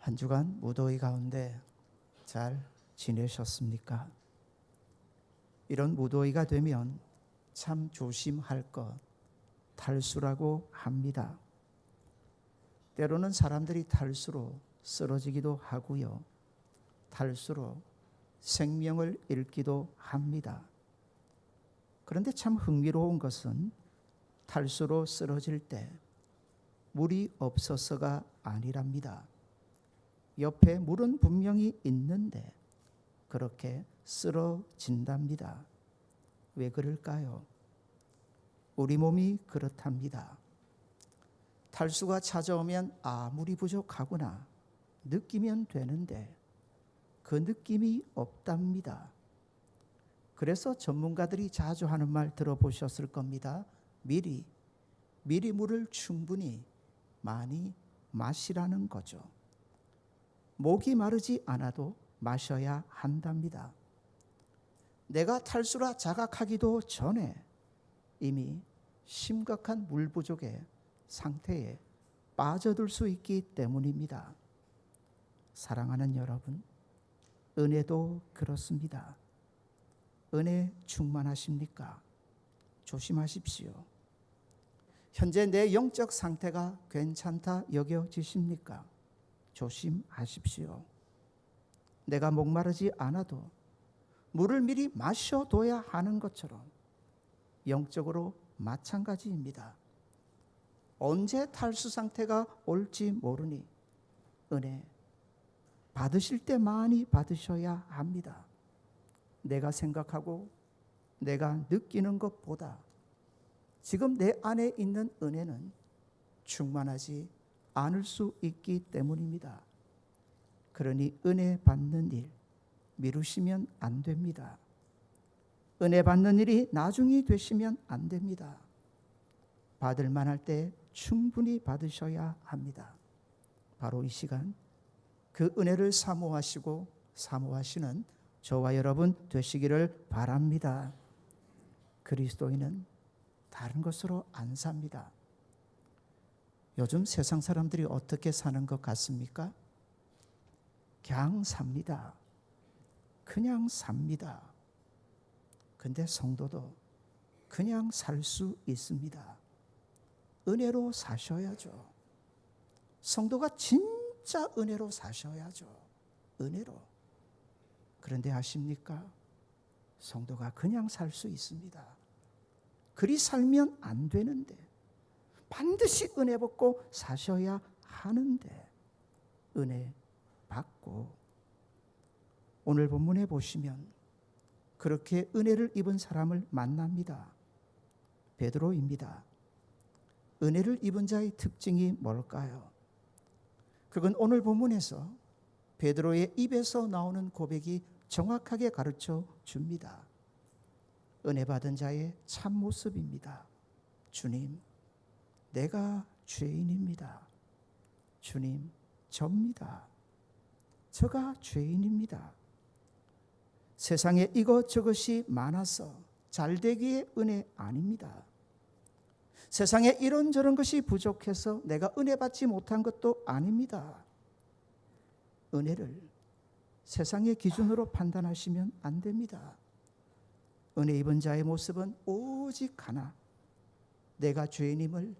한 주간 무더위 가운데 잘 지내셨습니까? 이런 무더위가 되면 참 조심할 것 탈수라고 합니다. 때로는 사람들이 탈수로 쓰러지기도 하고요. 탈수로 생명을 잃기도 합니다. 그런데 참 흥미로운 것은 탈수로 쓰러질 때 물이 없어서가 아니랍니다. 옆에 물은 분명히 있는데 그렇게 쓰러진답니다. 왜 그럴까요? 우리 몸이 그렇답니다. 탈수가 찾아오면 물이 부족하구나 느끼면 되는데 그 느낌이 없답니다. 그래서 전문가들이 자주 하는 말 들어보셨을 겁니다. 미리 물을 충분히 많이 마시라는 거죠. 목이 마르지 않아도 마셔야 한답니다. 내가 탈수라 자각하기도 전에 이미 심각한 물 부족의 상태에 빠져들 수 있기 때문입니다. 사랑하는 여러분, 은혜도 그렇습니다. 은혜 충만하십니까? 조심하십시오. 현재 내 영적 상태가 괜찮다 여겨지십니까? 조심하십시오. 내가 목마르지 않아도 물을 미리 마셔둬야 하는 것처럼 영적으로 마찬가지입니다. 언제 탈수 상태가 올지 모르니 은혜 받으실 때 많이 받으셔야 합니다. 내가 생각하고 내가 느끼는 것보다 지금 내 안에 있는 은혜는 충만하지 않을 수 있기 때문입니다. 그러니 은혜 받는 일 미루시면 안 됩니다. 은혜 받는 일이 나중이 되시면 안 됩니다. 받을 만할 때 충분히 받으셔야 합니다. 바로 이 시간 그 은혜를 사모하시고 사모하시는 저와 여러분 되시기를 바랍니다. 그리스도인은 다른 것으로 안 삽니다. 요즘 세상 사람들이 어떻게 사는 것 같습니까? 그냥 삽니다. 그냥 삽니다. 근데 성도도 그냥 살 수 있습니다. 은혜로 사셔야죠. 성도가 진짜 은혜로 사셔야죠. 은혜로. 그런데 아십니까? 성도가 그냥 살 수 있습니다. 그리 살면 안 되는데 반드시 은혜 받고 사셔야 하는데 은혜 받고 오늘 본문에 보시면 그렇게 은혜를 입은 사람을 만납니다. 베드로입니다. 은혜를 입은 자의 특징이 뭘까요? 그건 오늘 본문에서 베드로의 입에서 나오는 고백이 정확하게 가르쳐 줍니다. 은혜 받은 자의 참모습입니다. 주님, 내가 죄인입니다. 주님, 접니다. 저가 죄인입니다. 세상에 이것저것이 많아서 잘되기의 은혜 아닙니다. 세상에 이런저런 것이 부족해서 내가 은혜 받지 못한 것도 아닙니다. 은혜를 세상의 기준으로 판단하시면 안 됩니다. 은혜 입은 자의 모습은 오직 하나, 내가 죄인임을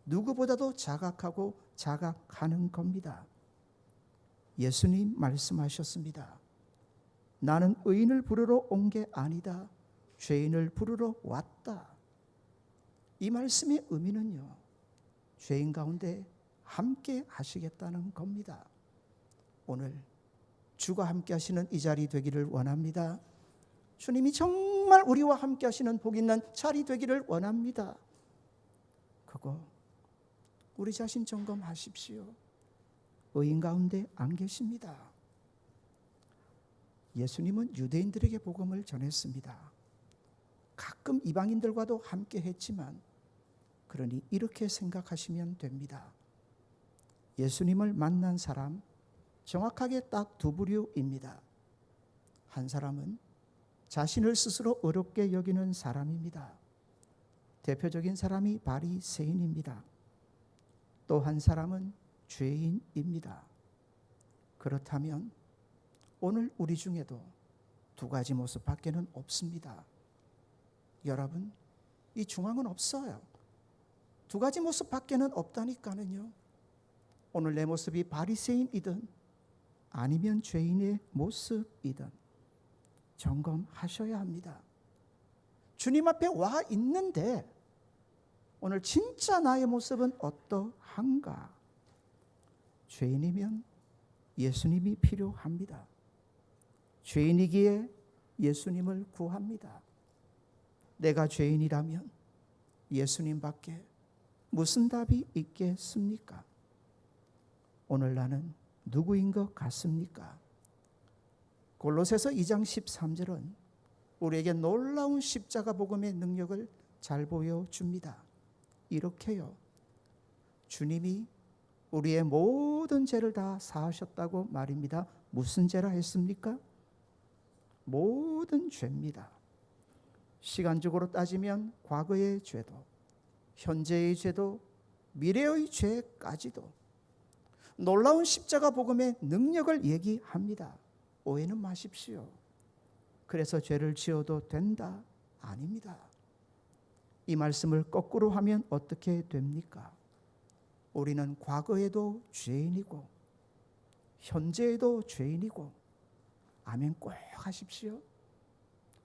누구보다도 자각하고 자각하는 겁니다. 예수님 말씀하셨습니다. 나는 의인을 부르러 온 게 아니다. 죄인을 부르러 왔다. 이 말씀의 의미는요, 죄인 가운데 함께 하시겠다는 겁니다. 오늘 주가 함께 하시는 이 자리 되기를 원합니다. 주님이 정말 우리와 함께 하시는 복 있는 자리 되기를 원합니다. 그거 우리 자신 점검하십시오. 의인 가운데 안 계십니다. 예수님은 유대인들에게 복음을 전했습니다. 가끔 이방인들과도 함께 했지만 그러니 이렇게 생각하시면 됩니다. 예수님을 만난 사람 정확하게 딱 두 부류입니다. 한 사람은 자신을 스스로 어렵게 여기는 사람입니다. 대표적인 사람이 바리새인입니다. 또 한 사람은 죄인입니다. 그렇다면 오늘 우리 중에도 두 가지 모습 밖에는 없습니다. 여러분, 이 중앙은 없어요. 두 가지 모습 밖에는 없다니까는요. 오늘 내 모습이 바리새인이든 아니면 죄인의 모습이든 점검하셔야 합니다. 주님 앞에 와 있는데 오늘 진짜 나의 모습은 어떠한가? 죄인이면 예수님이 필요합니다. 죄인이기에 예수님을 구합니다. 내가 죄인이라면 예수님밖에 무슨 답이 있겠습니까? 오늘 나는 누구인 것 같습니까? 골로새서 2장 13절은 우리에게 놀라운 십자가 복음의 능력을 잘 보여줍니다. 이렇게요. 주님이 우리의 모든 죄를 다 사하셨다고 말입니다. 무슨 죄라 했습니까? 모든 죄입니다. 시간적으로 따지면 과거의 죄도, 현재의 죄도, 미래의 죄까지도 놀라운 십자가 복음의 능력을 얘기합니다. 오해는 마십시오. 그래서 죄를 지어도 된다? 아닙니다. 이 말씀을 거꾸로 하면 어떻게 됩니까? 우리는 과거에도 죄인이고 현재에도 죄인이고, 아멘 꼭 하십시오.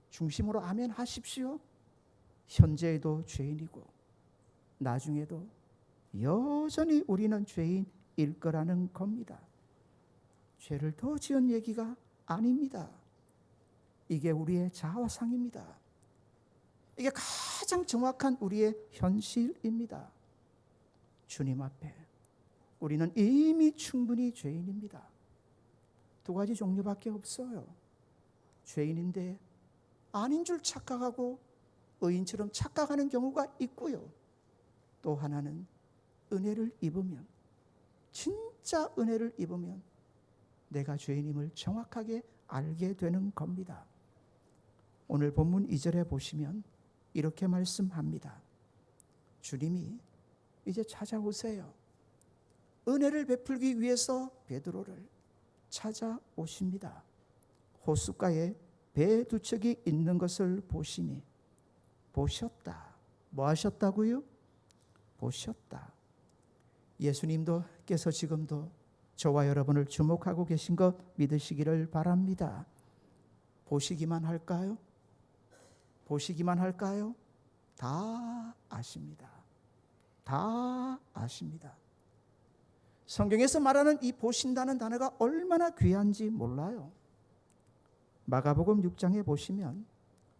중심으로 아멘 하십시오. 현재에도 죄인이고 나중에도 여전히 우리는 죄인일 거라는 겁니다. 죄를 더 지은 얘기가 아닙니다. 이게 우리의 자화상입니다. 이게 가장 정확한 우리의 현실입니다. 주님 앞에 우리는 이미 충분히 죄인입니다. 두 가지 종류밖에 없어요. 죄인인데 아닌 줄 착각하고 의인처럼 착각하는 경우가 있고요. 또 하나는 은혜를 입으면, 진짜 은혜를 입으면 내가 죄인임을 정확하게 알게 되는 겁니다. 오늘 본문 2절에 보시면 이렇게 말씀합니다. 주님이 이제 찾아오세요. 은혜를 베풀기 위해서 베드로를 찾아오십니다. 호숫가에 배 두 척이 있는 것을 보시니, 보셨다. 뭐 하셨다고요? 보셨다. 예수님께서 지금도 저와 여러분을 주목하고 계신 것 믿으시기를 바랍니다. 보시기만 할까요? 보시기만 할까요? 다 아십니다. 다 아십니다. 성경에서 말하는 이 보신다는 단어가 얼마나 귀한지 몰라요. 마가복음 6장에 보시면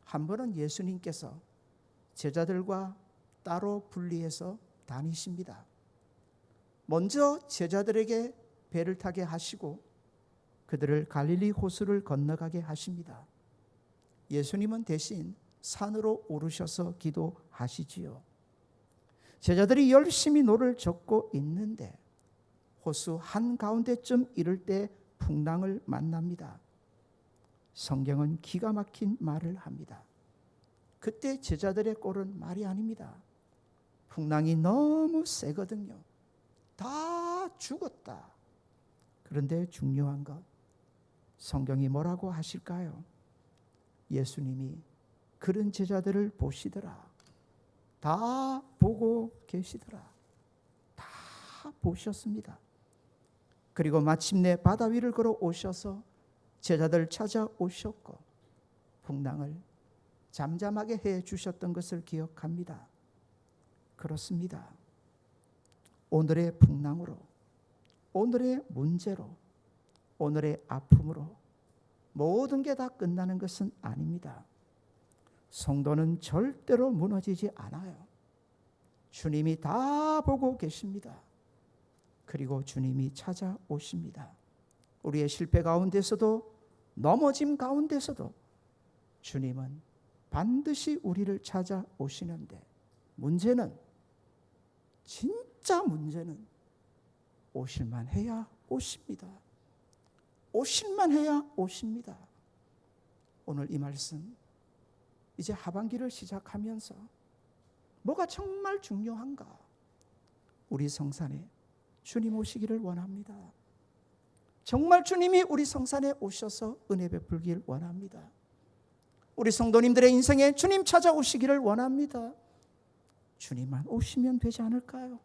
한 번은 예수님께서 제자들과 따로 분리해서 다니십니다. 먼저 제자들에게 배를 타게 하시고 그들을 갈릴리 호수를 건너가게 하십니다. 예수님은 대신 산으로 오르셔서 기도하시지요. 제자들이 열심히 노를 젓고 있는데 호수 한가운데쯤 이를 때 풍랑을 만납니다. 성경은 기가 막힌 말을 합니다. 그때 제자들의 꼴은 말이 아닙니다. 풍랑이 너무 세거든요. 다 죽었다. 그런데 중요한 것, 성경이 뭐라고 하실까요? 예수님이 그런 제자들을 보시더라. 다 보고 계시더라. 다 보셨습니다. 그리고 마침내 바다 위를 걸어 오셔서 제자들 찾아오셨고 풍랑을 잠잠하게 해 주셨던 것을 기억합니다. 그렇습니다. 오늘의 풍랑으로, 오늘의 문제로, 오늘의 아픔으로 모든 게 다 끝나는 것은 아닙니다. 성도는 절대로 무너지지 않아요. 주님이 다 보고 계십니다. 그리고 주님이 찾아오십니다. 우리의 실패 가운데서도, 넘어짐 가운데서도 주님은 반드시 우리를 찾아오시는데, 문제는, 진짜 문제는 오실만 해야 오십니다. 오실만 해야 오십니다. 오늘 이 말씀, 이제 하반기를 시작하면서 뭐가 정말 중요한가? 우리 성산에 주님 오시기를 원합니다. 정말 주님이 우리 성산에 오셔서 은혜 베풀길 원합니다. 우리 성도님들의 인생에 주님 찾아오시기를 원합니다. 주님만 오시면 되지 않을까요?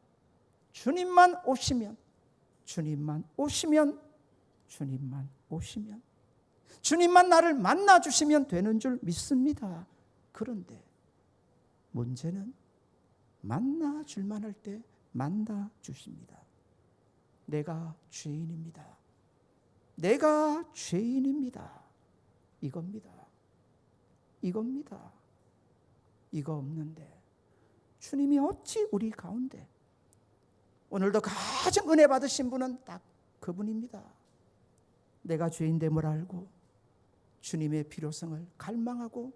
주님만 오시면, 주님만 오시면, 주님만 오시면, 주님만 나를 만나주시면 되는 줄 믿습니다. 그런데 문제는 만나줄 만할 때 만나주십니다. 내가 죄인입니다. 내가 죄인입니다. 이겁니다. 이겁니다. 이거 없는데 주님이 어찌 우리 가운데, 오늘도 가장 은혜 받으신 분은 딱 그분입니다. 내가 죄인됨을 알고 주님의 필요성을 갈망하고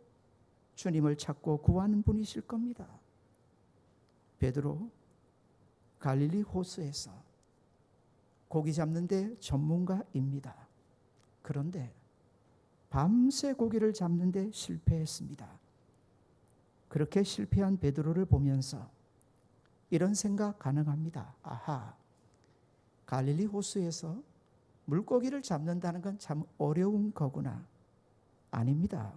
주님을 찾고 구하는 분이실 겁니다. 베드로 갈릴리 호수에서 고기 잡는 데 전문가입니다. 그런데 밤새 고기를 잡는 데 실패했습니다. 그렇게 실패한 베드로를 보면서 이런 생각 가능합니다. 아하, 갈릴리 호수에서 물고기를 잡는다는 건 참 어려운 거구나. 아닙니다.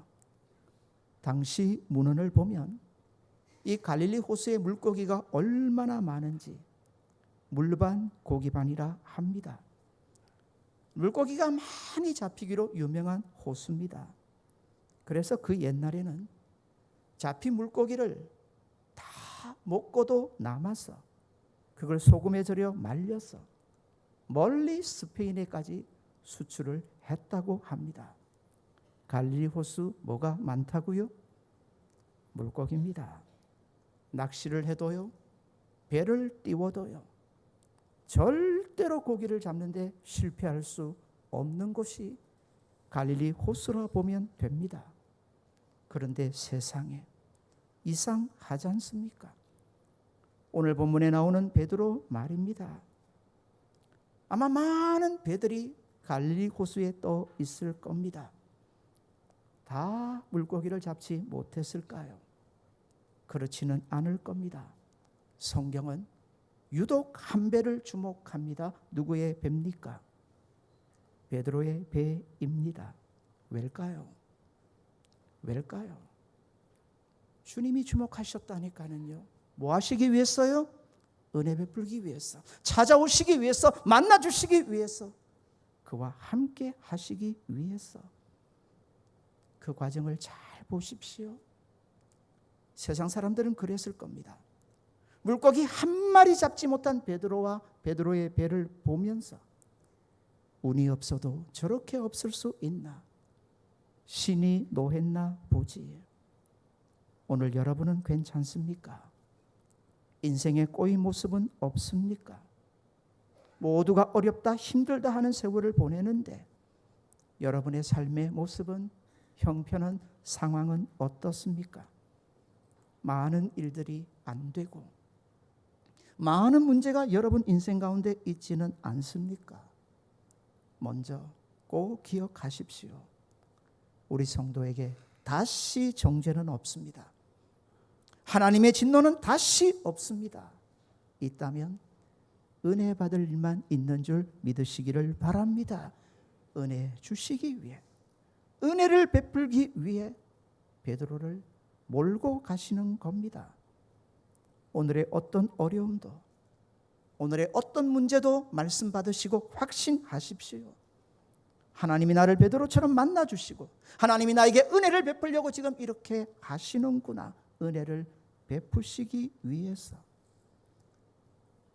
당시 문헌을 보면 이 갈릴리 호수의 물고기가 얼마나 많은지 물반 고기반이라 합니다. 물고기가 많이 잡히기로 유명한 호수입니다. 그래서 그 옛날에는 잡힌 물고기를 다 먹고도 남아서 그걸 소금에 절여 말려서 멀리 스페인에까지 수출을 했다고 합니다. 갈릴리 호수 뭐가 많다고요? 물고기입니다. 낚시를 해도요, 배를 띄워도요, 절대로 고기를 잡는데 실패할 수 없는 곳이 갈릴리 호수라 보면 됩니다. 그런데 세상에 이상하지 않습니까? 오늘 본문에 나오는 베드로 말입니다. 아마 많은 배들이 갈릴리 호수에 떠 있을 겁니다. 다 물고기를 잡지 못했을까요? 그렇지는 않을 겁니다. 성경은 유독 한 배를 주목합니다. 누구의 배입니까? 베드로의 배입니다. 왜일까요? 왜일까요? 주님이 주목하셨다니까는요. 뭐 하시기 위해서요? 은혜 베풀기 위해서, 찾아오시기 위해서, 만나주시기 위해서, 그와 함께 하시기 위해서. 그 과정을 잘 보십시오. 세상 사람들은 그랬을 겁니다. 물고기 한 마리 잡지 못한 베드로와 베드로의 배를 보면서 운이 없어도 저렇게 없을 수 있나? 신이 노했나 보지. 오늘 여러분은 괜찮습니까? 인생의 꼬인 모습은 없습니까? 모두가 어렵다 힘들다 하는 세월을 보내는데 여러분의 삶의 모습은, 형편은, 상황은 어떻습니까? 많은 일들이 안 되고 많은 문제가 여러분 인생 가운데 있지는 않습니까? 먼저 꼭 기억하십시오. 우리 성도에게 다시 정죄는 없습니다. 하나님의 진노는 다시 없습니다. 있다면 은혜 받을 일만 있는 줄 믿으시기를 바랍니다. 은혜 주시기 위해, 은혜를 베풀기 위해 베드로를 몰고 가시는 겁니다. 오늘의 어떤 어려움도, 오늘의 어떤 문제도 말씀 받으시고 확신하십시오. 하나님이 나를 베드로처럼 만나주시고 하나님이 나에게 은혜를 베풀려고 지금 이렇게 하시는구나. 은혜를 베푸시기 위해서.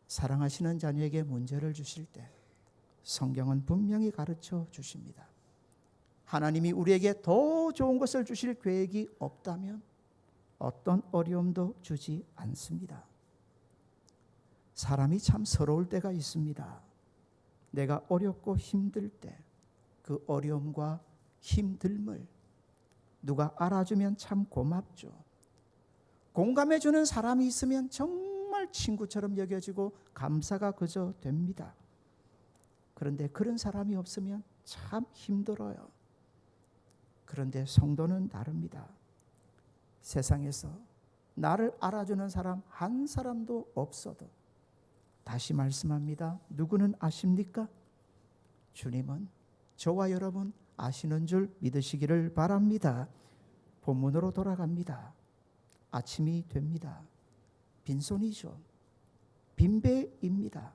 사랑하시는 자녀에게 문제를 주실 때 성경은 분명히 가르쳐 주십니다. 하나님이 우리에게 더 좋은 것을 주실 계획이 없다면 어떤 어려움도 주지 않습니다. 사람이 참 서러울 때가 있습니다. 내가 어렵고 힘들 때 그 어려움과 힘듦을 누가 알아주면 참 고맙죠. 공감해주는 사람이 있으면 정말 친구처럼 여겨지고 감사가 그저 됩니다. 그런데 그런 사람이 없으면 참 힘들어요. 그런데 성도는 다릅니다. 세상에서 나를 알아주는 사람 한 사람도 없어도, 다시 말씀합니다. 누구는 아십니까? 주님은 저와 여러분 아시는 줄 믿으시기를 바랍니다. 본문으로 돌아갑니다. 아침이 됩니다. 빈손이죠. 빈배입니다.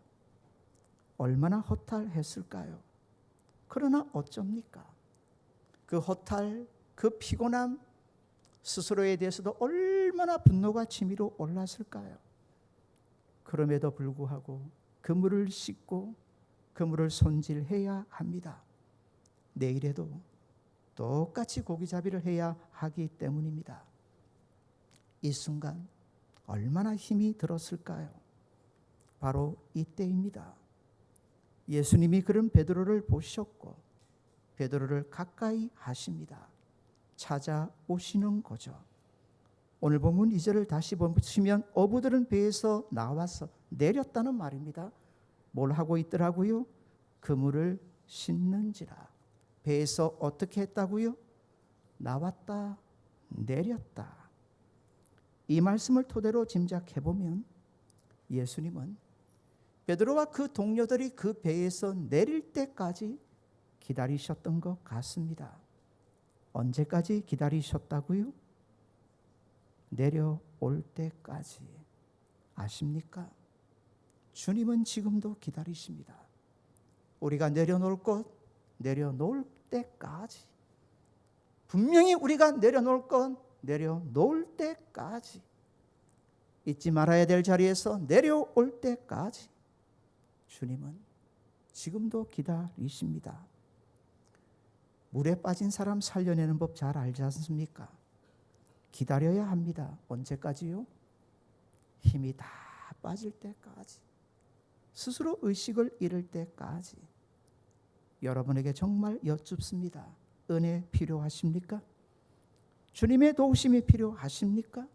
얼마나 허탈했을까요? 그러나 어쩝니까? 그 허탈, 그 피곤함, 스스로에 대해서도 얼마나 분노가 치밀어 올랐을까요? 그럼에도 불구하고 그물을 씻고 그물을 손질해야 합니다. 내일에도 똑같이 고기잡이를 해야 하기 때문입니다. 이 순간 얼마나 힘이 들었을까요? 바로 이때입니다. 예수님이 그런 베드로를 보셨고 베드로를 가까이 하십니다. 찾아오시는 거죠. 오늘 본문 2절을 다시 보시면 어부들은 배에서 나와서 내렸다는 말입니다. 뭘 하고 있더라고요? 그물을 씻는지라. 배에서 어떻게 했다고요? 나왔다, 내렸다. 이 말씀을 토대로 짐작해 보면 예수님은 베드로와 그 동료들이 그 배에서 내릴 때까지 기다리셨던 것 같습니다. 언제까지 기다리셨다고요? 내려올 때까지. 아십니까? 주님은 지금도 기다리십니다. 우리가 내려놓을 것, 내려놓을 때까지. 분명히 우리가 내려놓을 것, 내려놓을 때까지. 잊지 말아야 될 자리에서 내려올 때까지 주님은 지금도 기다리십니다. 물에 빠진 사람 살려내는 법 잘 알지 않습니까? 기다려야 합니다. 언제까지요? 힘이 다 빠질 때까지. 스스로 의식을 잃을 때까지. 여러분에게 정말 여쭙습니다. 은혜 필요하십니까? 주님의 도우심이 필요하십니까?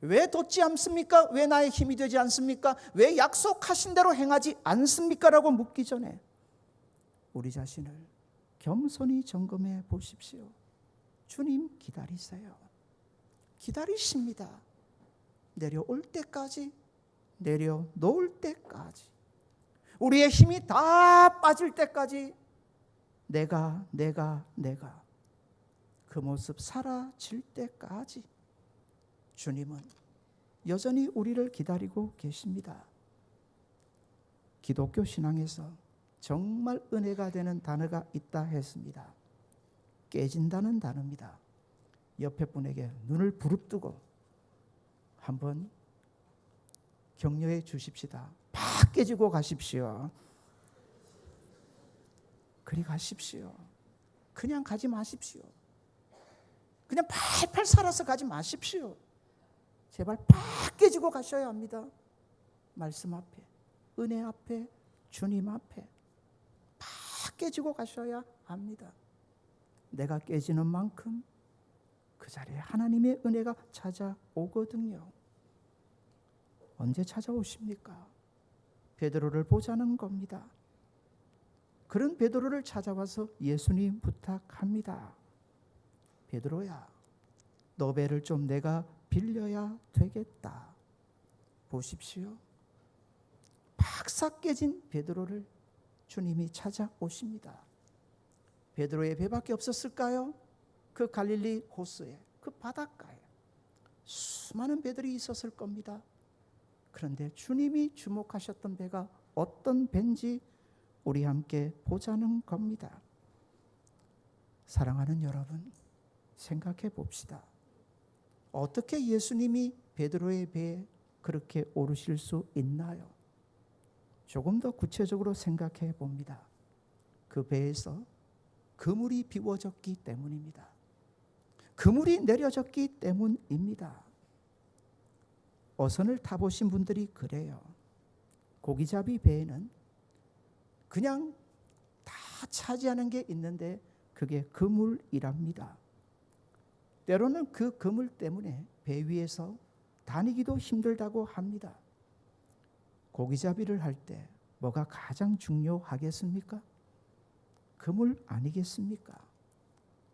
왜 돕지 않습니까? 왜 나의 힘이 되지 않습니까? 왜 약속하신 대로 행하지 않습니까? 라고 묻기 전에 우리 자신을 겸손히 점검해 보십시오. 주님 기다리세요. 기다리십니다. 내려올 때까지, 내려놓을 때까지, 우리의 힘이 다 빠질 때까지 내가 그 모습 사라질 때까지 주님은 여전히 우리를 기다리고 계십니다. 기독교 신앙에서 정말 은혜가 되는 단어가 있다 했습니다. 깨진다는 단어입니다. 옆에 분에게 눈을 부릅뜨고 한번 격려해 주십시다. 팍 깨지고 가십시오. 그리 가십시오. 그냥 가지 마십시오. 그냥 팔팔 살아서 가지 마십시오. 제발 팍 깨지고 가셔야 합니다. 말씀 앞에, 은혜 앞에, 주님 앞에 팍 깨지고 가셔야 합니다. 내가 깨지는 만큼 그 자리에 하나님의 은혜가 찾아오거든요. 언제 찾아오십니까? 베드로를 보자는 겁니다. 그런 베드로를 찾아와서 예수님 부탁합니다. 베드로야, 너 배를 좀 내가 빌려야 되겠다. 보십시오. 박삭 깨진 베드로를 주님이 찾아오십니다. 베드로의 배밖에 없었을까요? 그 갈릴리 호수에, 그 바닷가에 수많은 배들이 있었을 겁니다. 그런데 주님이 주목하셨던 배가 어떤 배인지 우리 함께 보자는 겁니다. 사랑하는 여러분, 생각해 봅시다. 어떻게 예수님이 베드로의 배에 그렇게 오르실 수 있나요? 조금 더 구체적으로 생각해 봅니다. 그 배에서 그물이 비워졌기 때문입니다. 그물이 내려졌기 때문입니다. 어선을 타보신 분들이 그래요. 고기잡이 배에는 그냥 다 차지하는 게 있는데 그게 그물이랍니다. 때로는 그 그물 때문에 배 위에서 다니기도 힘들다고 합니다. 고기잡이를 할 때 뭐가 가장 중요하겠습니까? 그물 아니겠습니까?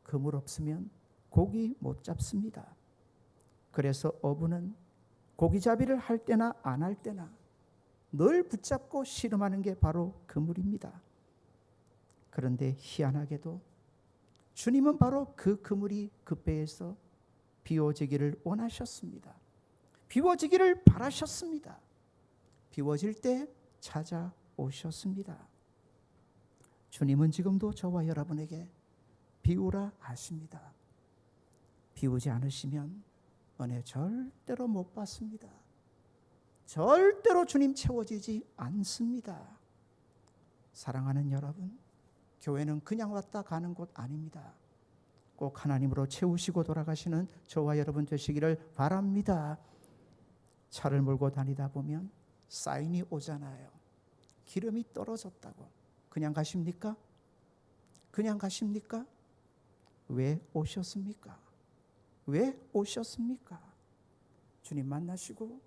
그물 없으면 고기 못 잡습니다. 그래서 어부는 고기잡이를 할 때나 안 할 때나 늘 붙잡고 씨름하는 게 바로 그물입니다. 그런데 희한하게도 주님은 바로 그 그물이 그 배에서 비워지기를 원하셨습니다. 비워지기를 바라셨습니다. 비워질 때 찾아오셨습니다. 주님은 지금도 저와 여러분에게 비우라 하십니다. 비우지 않으시면 은혜 절대로 못 받습니다. 절대로 주님 채워지지 않습니다. 사랑하는 여러분, 교회는 그냥 왔다 가는 곳 아닙니다. 꼭 하나님으로 채우시고 돌아가시는 저와 여러분 되시기를 바랍니다. 차를 몰고 다니다 보면 사인이 오잖아요. 기름이 떨어졌다고. 그냥 가십니까? 그냥 가십니까? 왜 오셨습니까? 왜 오셨습니까? 주님 만나시고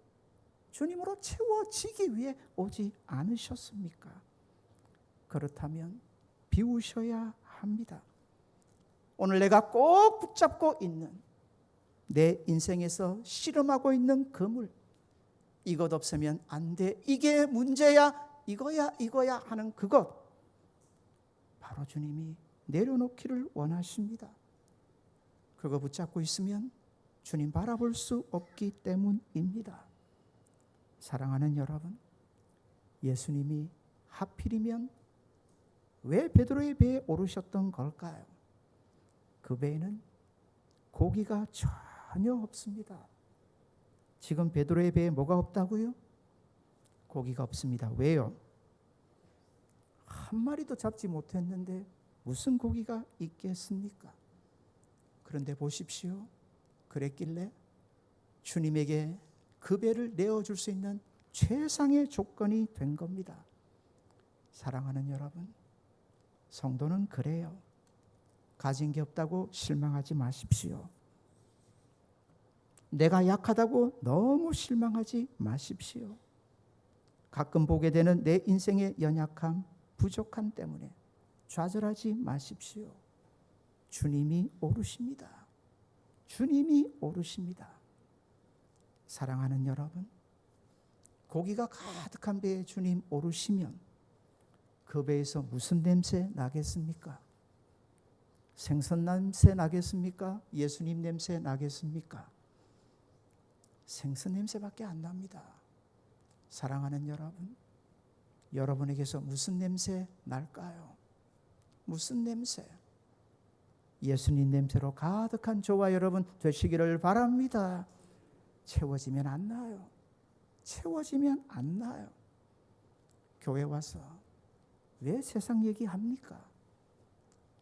주님으로 채워지기 위해 오지 않으셨습니까? 그렇다면 비우셔야 합니다. 오늘 내가 꼭 붙잡고 있는 내 인생에서 씨름하고 있는 그물, 이것 없으면 안 돼, 이게 문제야, 이거야 하는 그것, 바로 주님이 내려놓기를 원하십니다. 그거 붙잡고 있으면 주님 바라볼 수 없기 때문입니다. 사랑하는 여러분, 예수님이 하필이면 왜 베드로의 배에 오르셨던 걸까요? 그 배에는 고기가 전혀 없습니다. 지금 베드로의 배에 뭐가 없다고요? 고기가 없습니다. 왜요? 한 마리도 잡지 못했는데 무슨 고기가 있겠습니까? 그런데 보십시오. 그랬길래 주님에게 그 배를 내어줄 수 있는 최상의 조건이 된 겁니다. 사랑하는 여러분, 성도는 그래요. 가진 게 없다고 실망하지 마십시오. 내가 약하다고 너무 실망하지 마십시오. 가끔 보게 되는 내 인생의 연약함, 부족함 때문에 좌절하지 마십시오. 주님이 오르십니다. 주님이 오르십니다. 사랑하는 여러분, 고기가 가득한 배에 주님 오르시면 그 배에서 무슨 냄새 나겠습니까? 생선 냄새 나겠습니까? 예수님 냄새 나겠습니까? 생선 냄새밖에 안 납니다. 사랑하는 여러분, 여러분에게서 무슨 냄새 날까요? 무슨 냄새? 예수님 냄새로 가득한 저와 여러분 되시기를 바랍니다. 채워지면 안 나요. 채워지면 안 나요. 교회 와서 왜 세상 얘기합니까?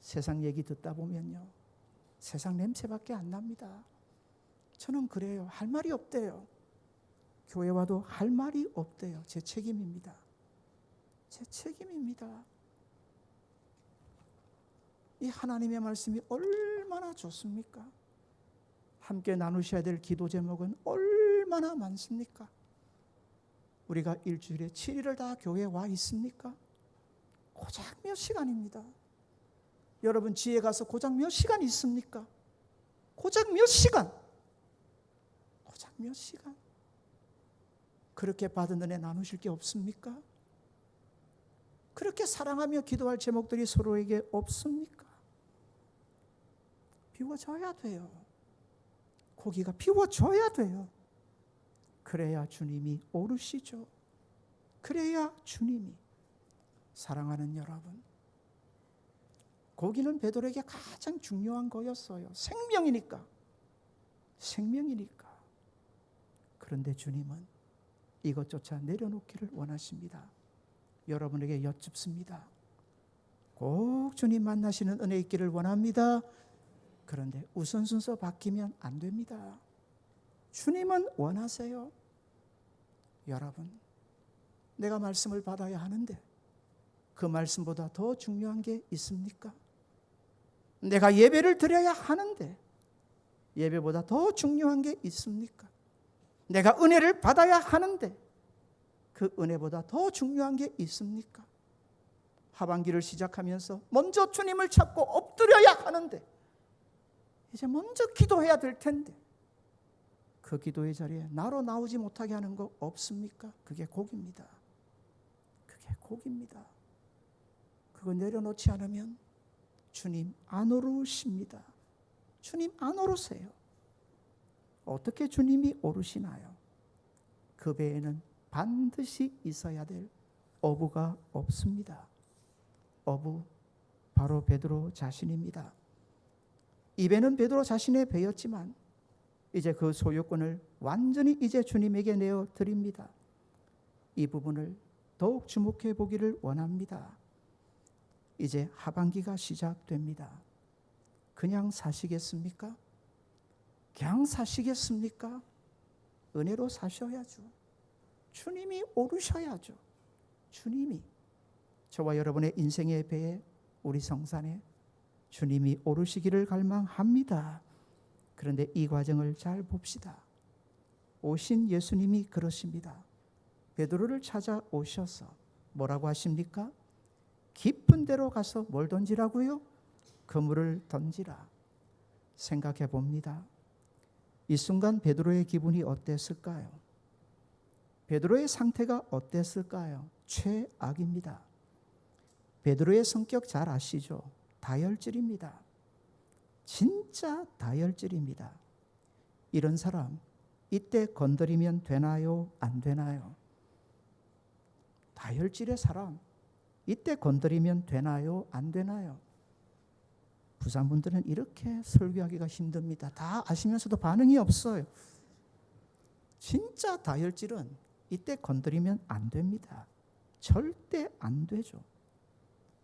세상 얘기 듣다 보면요, 세상 냄새밖에 안 납니다. 저는 그래요. 할 말이 없대요. 교회 와도 할 말이 없대요. 제 책임입니다. 제 책임입니다. 이 하나님의 말씀이 얼마나 좋습니까? 함께 나누셔야 될 기도 제목은 얼마나 많습니까? 우리가 일주일에 7일을 다 교회에 와 있습니까? 고작 몇 시간입니다. 여러분 지혜 가서 고작 몇 시간 있습니까? 고작 몇 시간. 고작 몇 시간. 그렇게 받은 은혜 나누실 게 없습니까? 그렇게 사랑하며 기도할 제목들이 서로에게 없습니까? 비워져야 돼요. 고기가 비워져야 돼요. 그래야 주님이 오르시죠. 그래야 주님이. 사랑하는 여러분, 고기는 베드로에게 가장 중요한 거였어요. 생명이니까. 생명이니까. 그런데 주님은 이것조차 내려놓기를 원하십니다. 여러분에게 여쭙습니다. 꼭 주님 만나시는 은혜 있기를 원합니다. 그런데 우선순서 바뀌면 안 됩니다. 주님은 원하세요. 여러분, 내가 말씀을 받아야 하는데 그 말씀보다 더 중요한 게 있습니까? 내가 예배를 드려야 하는데 예배보다 더 중요한 게 있습니까? 내가 은혜를 받아야 하는데 그 은혜보다 더 중요한 게 있습니까? 하반기를 시작하면서 먼저 주님을 찾고 엎드려야 하는데 이제 먼저 기도해야 될 텐데 그 기도의 자리에 나로 나오지 못하게 하는 거 없습니까? 그게 고기입니다. 그게 고기입니다. 그거 내려놓지 않으면 주님 안 오르십니다. 주님 안 오르세요. 어떻게 주님이 오르시나요? 그 배에는 반드시 있어야 될 어부가 없습니다. 어부 바로 베드로 자신입니다. 이 배는 베드로 자신의 배였지만 이제 그 소유권을 완전히 이제 주님에게 내어 드립니다. 이 부분을 더욱 주목해 보기를 원합니다. 이제 하반기가 시작됩니다. 그냥 사시겠습니까? 그냥 사시겠습니까? 은혜로 사셔야죠. 주님이 오르셔야죠. 주님이 저와 여러분의 인생의 배에 우리 성산에 주님이 오르시기를 갈망합니다. 그런데 이 과정을 잘 봅시다. 오신 예수님이 그러십니다. 베드로를 찾아오셔서 뭐라고 하십니까? 깊은 데로 가서 뭘 던지라고요? 그물을 던지라. 생각해 봅니다. 이 순간 베드로의 기분이 어땠을까요? 베드로의 상태가 어땠을까요? 최악입니다. 베드로의 성격 잘 아시죠? 다혈질입니다. 진짜 다혈질입니다. 이런 사람 이때 건드리면 되나요? 안 되나요? 다혈질의 사람 이때 건드리면 되나요? 안 되나요? 부산분들은 이렇게 설교하기가 힘듭니다. 다 아시면서도 반응이 없어요. 진짜 다혈질은 이때 건드리면 안 됩니다. 절대 안 되죠.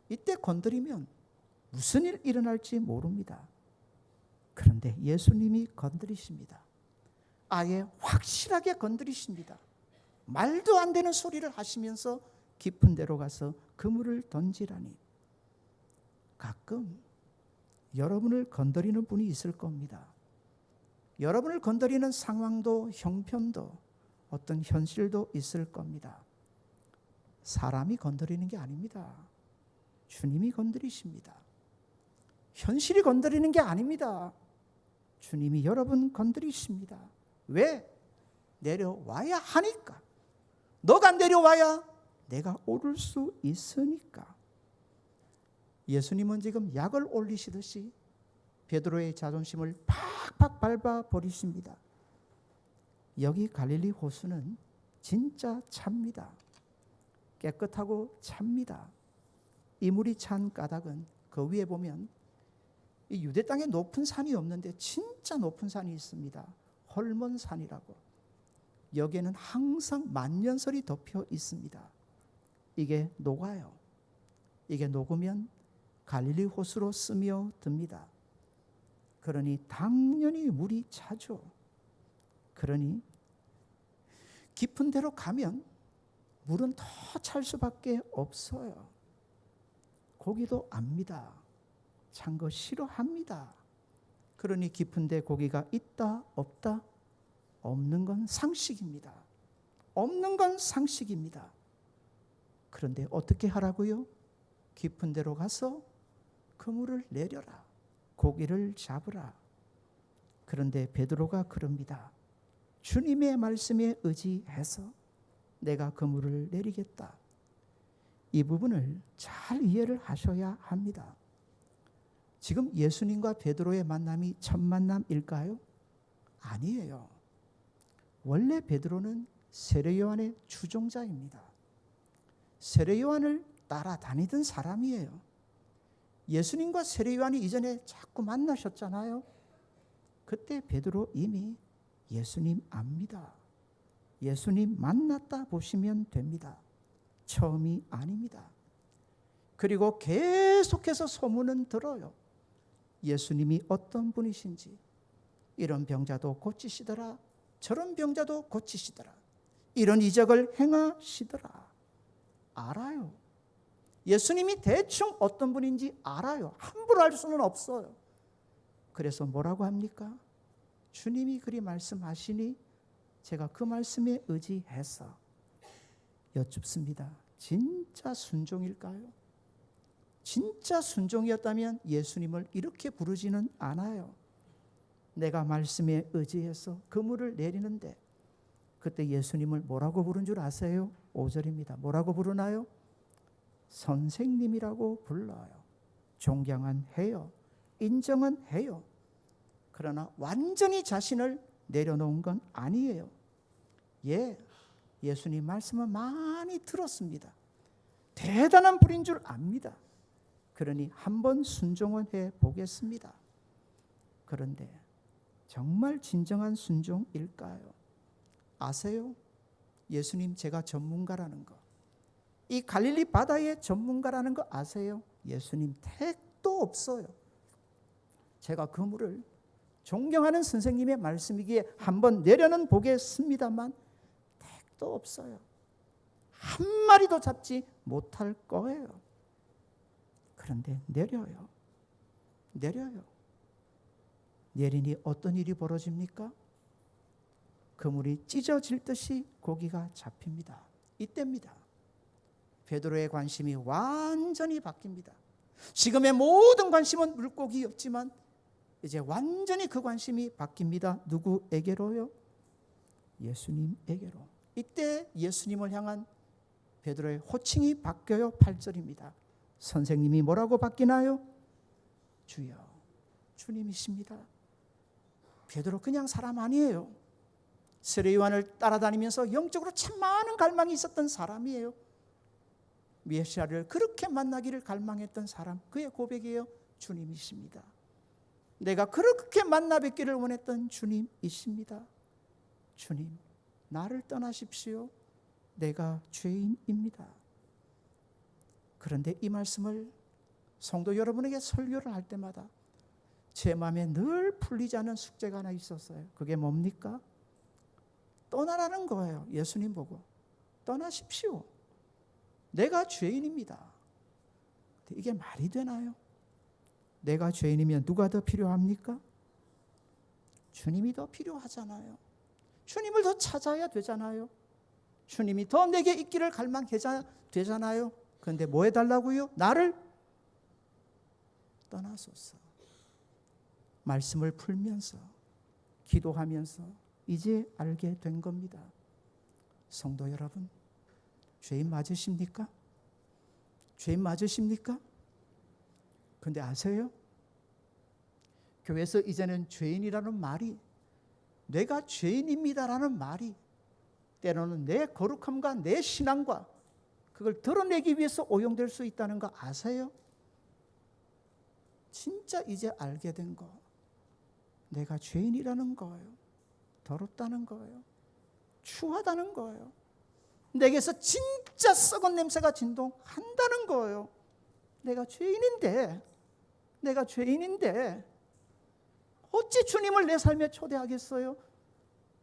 이때 건드리면 무슨 일 일어날지 모릅니다. 그런데 예수님이 건드리십니다. 아예 확실하게 건드리십니다. 말도 안 되는 소리를 하시면서 깊은 데로 가서 그물을 던지라니. 가끔 여러분을 건드리는 분이 있을 겁니다. 여러분을 건드리는 상황도 형편도 어떤 현실도 있을 겁니다. 사람이 건드리는 게 아닙니다. 주님이 건드리십니다. 현실이 건드리는 게 아닙니다. 주님이 여러분 건드리십니다. 왜? 내려와야 하니까. 너가 내려와야 내가 오를 수 있으니까. 예수님은 지금 약을 올리시듯이 베드로의 자존심을 팍팍 밟아 버리십니다. 여기 갈릴리 호수는 진짜 찹니다. 깨끗하고 찹니다. 이 물이 찬 까닭은 그 위에 보면 이 유대 땅에 높은 산이 없는데 진짜 높은 산이 있습니다. 헐몬산이라고. 여기에는 항상 만년설이 덮여 있습니다. 이게 녹아요. 이게 녹으면 갈릴리 호수로 스며듭니다. 그러니 당연히 물이 차죠. 그러니 깊은 데로 가면 물은 더 찰 수밖에 없어요. 고기도 압니다. 찬 거 싫어합니다. 그러니 깊은 데 고기가 있다 없다? 없는 건 상식입니다. 없는 건 상식입니다. 그런데 어떻게 하라고요? 깊은 데로 가서 그물을 내려라. 고기를 잡으라. 그런데 베드로가 그럽니다. 주님의 말씀에 의지해서 내가 그물을 내리겠다. 이 부분을 잘 이해를 하셔야 합니다. 지금 예수님과 베드로의 만남이 첫 만남일까요? 아니에요. 원래 베드로는 세례 요한의 추종자입니다. 세례 요한을 따라다니던 사람이에요. 예수님과 세례 요한이 이전에 자꾸 만나셨잖아요. 그때 베드로 이미 예수님 압니다. 예수님 만났다 보시면 됩니다. 처음이 아닙니다. 그리고 계속해서 소문은 들어요. 예수님이 어떤 분이신지. 이런 병자도 고치시더라. 저런 병자도 고치시더라. 이런 이적을 행하시더라. 알아요. 예수님이 대충 어떤 분인지 알아요. 함부로 알 수는 없어요. 그래서 뭐라고 합니까? 주님이 그리 말씀하시니 제가 그 말씀에 의지해서 여쭙습니다. 진짜 순종일까요? 진짜 순종이었다면 예수님을 이렇게 부르지는 않아요. 내가 말씀에 의지해서 그물을 내리는데 그때 예수님을 뭐라고 부른 줄 아세요? 5절입니다. 뭐라고 부르나요? 선생님이라고 불러요. 존경은 해요. 인정은 해요. 그러나 완전히 자신을 내려놓은 건 아니에요. 예수님 말씀은 많이 들었습니다. 대단한 분인 줄 압니다. 그러니 한번 순종은 해 보겠습니다. 그런데 정말 진정한 순종일까요? 아세요? 예수님 제가 전문가라는 거, 이 갈릴리 바다의 전문가라는 거 아세요? 예수님 택도 없어요. 제가 그 물을 존경하는 선생님의 말씀이기에 한번 내려는 보겠습니다만 택도 없어요. 한 마리도 잡지 못할 거예요. 그런데 내려요. 내리니 어떤 일이 벌어집니까? 그물이 찢어질 듯이 고기가 잡힙니다. 이때입니다. 베드로의 관심이 완전히 바뀝니다. 지금의 모든 관심은 물고기였지만 이제 완전히 그 관심이 바뀝니다. 누구에게로요? 예수님에게로. 이때 예수님을 향한 베드로의 호칭이 바뀌어요. 8절입니다. 선생님이 뭐라고 바뀌나요? 주여, 주님이십니다. 베드로 그냥 사람 아니에요. 세례 요한을 따라다니면서 영적으로 참 많은 갈망이 있었던 사람이에요. 메시아를 그렇게 만나기를 갈망했던 사람, 그의 고백이에요. 주님이십니다. 내가 그렇게 만나 뵙기를 원했던 주님이십니다. 주님, 나를 떠나십시오. 내가 죄인입니다. 그런데 이 말씀을 성도 여러분에게 설교를 할 때마다 제 마음에 늘 풀리지 않은 숙제가 하나 있었어요. 그게 뭡니까? 떠나라는 거예요. 예수님 보고 떠나십시오. 내가 죄인입니다. 이게 말이 되나요? 내가 죄인이면 누가 더 필요합니까? 주님이 더 필요하잖아요. 주님을 더 찾아야 되잖아요. 주님이 더 내게 있기를 갈망해야 되잖아요. 그런데 뭐 해달라고요? 나를 떠나소서. 말씀을 풀면서 기도하면서 이제 알게 된 겁니다. 성도 여러분, 죄인 맞으십니까? 죄인 맞으십니까? 근데 아세요? 교회에서 이제는 죄인이라는 말이, 내가 죄인입니다라는 말이 때로는 내 거룩함과 내 신앙과 그걸 드러내기 위해서 오용될 수 있다는 거 아세요? 진짜 이제 알게 된 거, 내가 죄인이라는 거예요. 더럽다는 거예요. 추하다는 거예요. 내게서 진짜 썩은 냄새가 진동한다는 거예요. 내가 죄인인데 어찌 주님을 내 삶에 초대하겠어요?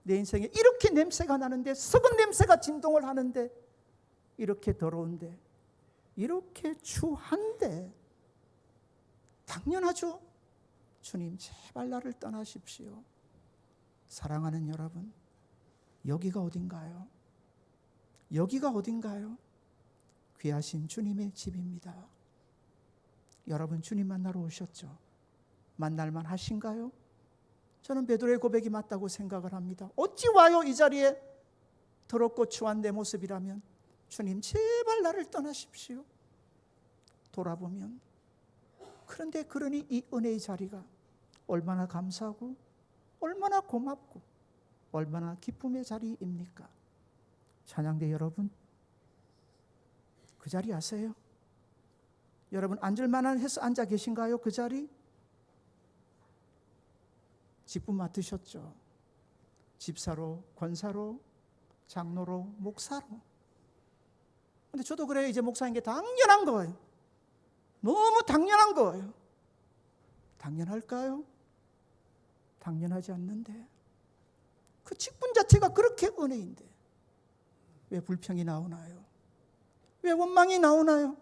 내 인생에 이렇게 냄새가 나는데, 썩은 냄새가 진동을 하는데, 이렇게 더러운데, 이렇게 추한데, 당연하죠. 주님, 제발 나를 떠나십시오. 사랑하는 여러분, 여기가 어딘가요? 여기가 어딘가요? 귀하신 주님의 집입니다. 여러분, 주님 만나러 오셨죠? 만날만 하신가요? 저는 베드로의 고백이 맞다고 생각을 합니다. 어찌 와요 이 자리에? 더럽고 추한 내 모습이라면. 주님, 제발 나를 떠나십시오. 돌아보면, 그런데 그러니 이 은혜의 자리가 얼마나 감사하고 얼마나 고맙고 얼마나 기쁨의 자리입니까? 찬양대 여러분, 그 자리 아세요? 여러분, 앉을만한 해서 앉아 계신가요? 그 자리? 직분 맡으셨죠? 집사로, 권사로, 장로로, 목사로. 근데 저도 그래요. 이제 목사인 게 당연한 거예요. 너무 당연한 거예요. 당연할까요? 당연하지 않는데, 그 직분 자체가 그렇게 은혜인데 왜 불평이 나오나요? 왜 원망이 나오나요?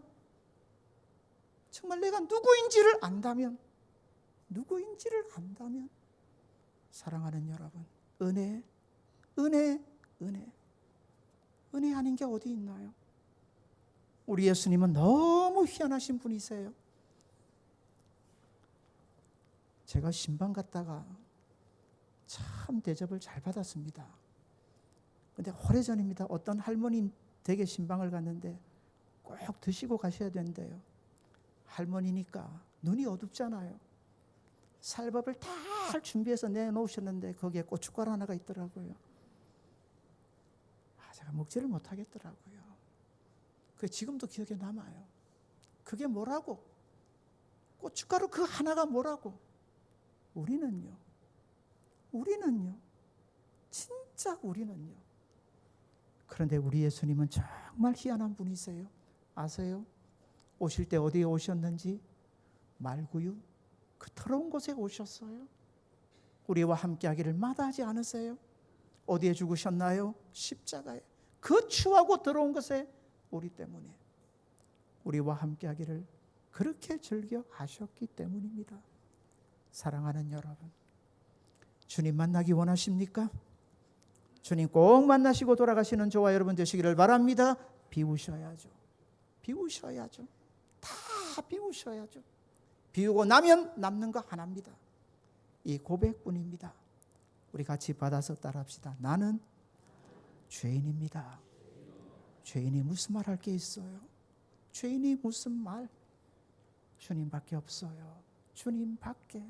정말 내가 누구인지를 안다면, 사랑하는 여러분, 은혜 아닌 게 어디 있나요? 우리 예수님은 너무 희한하신 분이세요. 제가 신방 갔다가 참 대접을 잘 받았습니다. 근데 오래전입니다. 어떤 할머니 댁에 신방을 갔는데 꼭 드시고 가셔야 된대요. 할머니니까 눈이 어둡잖아요. 살밥을 다 준비해서 내놓으셨는데 거기에 고춧가루 하나가 있더라고요. 제가 먹지를 못하겠더라고요. 그게 지금도 기억에 남아요. 그게 뭐라고? 고춧가루 그 하나가 뭐라고? 우리는요. 진짜 우리는요. 그런데 우리 예수님은 정말 희한한 분이세요. 아세요? 오실 때 어디에 오셨는지? 말구유 그 더러운 곳에 오셨어요. 우리와 함께 하기를 마다하지 않으세요? 어디에 죽으셨나요? 십자가에. 그 추하고 더러운 것에 우리 때문에 우리와 함께 하기를 그렇게 즐겨 하셨기 때문입니다. 사랑하는 여러분, 주님 만나기 원하십니까? 주님 꼭 만나시고 돌아가시는 저와 여러분 되시기를 바랍니다. 비우셔야죠. 다 비우셔야죠. 비우고 나면 남는 거 하나입니다. 이 고백뿐입니다. 우리 같이 받아서 따라합시다. 나는 죄인입니다. 죄인이 무슨 말 할 게 있어요? 죄인이 무슨 말? 주님밖에 없어요. 주님밖에.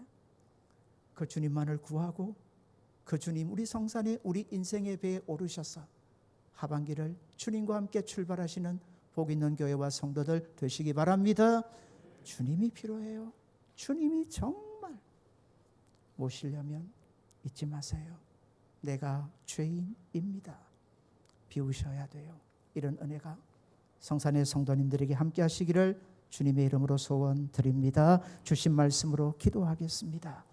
그 주님만을 구하고 그 주님 우리 성산에 우리 인생의 배에 오르셔서 하반기를 주님과 함께 출발하시는 복 있는 교회와 성도들 되시기 바랍니다. 주님이 필요해요. 주님이 정말 모시려면 잊지 마세요. 내가 죄인입니다. 비우셔야 돼요. 이런 은혜가 성산의 성도님들에게 함께 하시기를 주님의 이름으로 소원드립니다. 주신 말씀으로 기도하겠습니다.